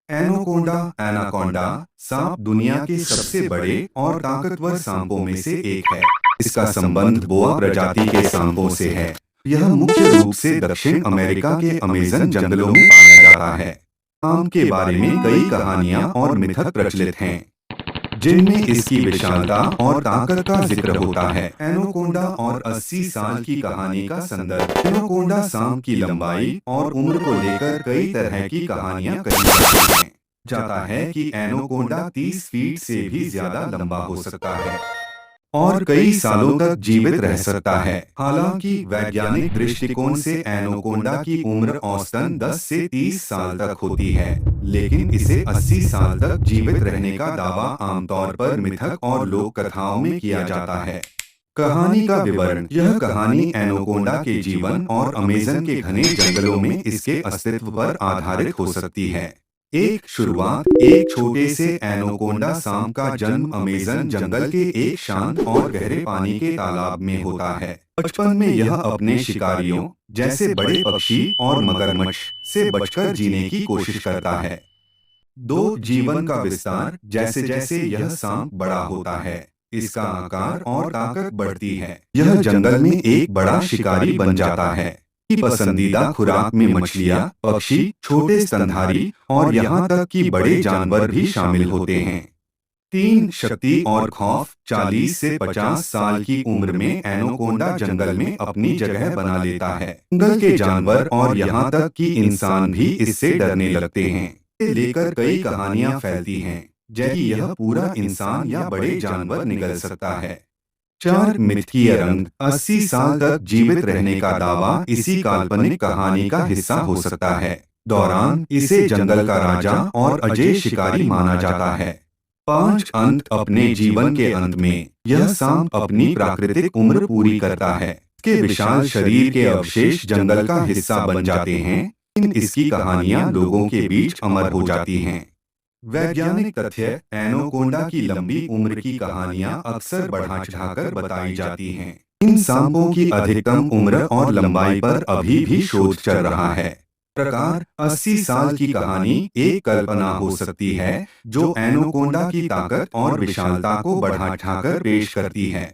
Anaconda anaconda सांप दुनिया के सबसे बड़े और ताकतवर सांपों में से एक है। इसका संबंध बोआ प्रजाति के सांपों से है। यह मुख्य रूप से दक्षिण अमेरिका के अमेज़न जंगलों में पाया जाता है। सांप के बारे में कई कहानियां और मिथक प्रचलित हैं, जिनमें इसकी विशालता और ताकत का जिक्र होता है। एनोकोंडा और 80 साल की कहानी का संदर्भ। एनोकोंडा सांप की लंबाई और उम्र को लेकर कई तरह की कहानियां कही जाती हैं। जाता है कि एनोकोंडा 30 फीट से भी ज्यादा लंबा हो सकता है और कई सालों तक जीवित रह सकता है। हालांकि वैज्ञानिक दृष्टिकोण से एनोकोंडा की उम्र औसतन 10 से 30 साल तक होती है, लेकिन इसे 80 साल तक जीवित रहने का दावा आमतौर पर मिथक और लोक कथाओं में किया जाता है। कहानी का विवरण। यह कहानी एनोकोंडा के जीवन और अमेज़न के घने जंगलों में इसके अस्तित्व पर आधारित हो सकती है। एक शुरुआत। एक छोटे से एनोकोंडा सांप का जन्म अमेज़न जंगल के एक शांत और गहरे पानी के तालाब में होता है। बचपन में यह अपने शिकारियों जैसे बड़े पक्षी और मगरमच्छ से बचकर जीने की कोशिश करता है। जीवन का विस्तार। जैसे जैसे यह सांप बड़ा होता है, इसका आकार और ताकत बढ़ती है। यह जंगल में एक बड़ा शिकारी बन जाता है। की पसंदीदा खुराक में मछलियाँ, पक्षी, छोटे स्तनधारी और यहाँ तक कि बड़े जानवर भी शामिल होते हैं। शक्ति और खौफ। 40 से 50 साल की उम्र में एनोकोंडा जंगल में अपनी जगह बना लेता है। जंगल के जानवर और यहाँ तक कि इंसान भी इससे डरने लगते हैं। इसे लेकर कई कहानियां फैलती हैं, जैसे यह पूरा इंसान या बड़े जानवर निगल सकता है। मिथकीय रंग। 80 साल तक जीवित रहने का दावा इसी काल्पनिक कहानी का हिस्सा हो सकता है। दौरान इसे जंगल का राजा और अजय शिकारी माना जाता है। अंत। अपने जीवन के अंत में यह सांप अपनी प्राकृतिक उम्र पूरी करता है। इसके विशाल शरीर के अवशेष जंगल का हिस्सा बन जाते हैं। इसकी कहानियां लोगों के बीच अमर हो जाती हैं। वैज्ञानिक तथ्य। एनोकोंडा की लंबी उम्र की कहानियां अक्सर बढ़ा चढ़ाकर बताई जाती हैं। इन सांपों की अधिकतम उम्र और लंबाई पर अभी भी शोध चल रहा है। प्रकार। 80 साल की कहानी एक कल्पना हो सकती है जो एनोकोंडा की ताकत और विशालता को बढ़ा चढ़ाकर पेश करती है।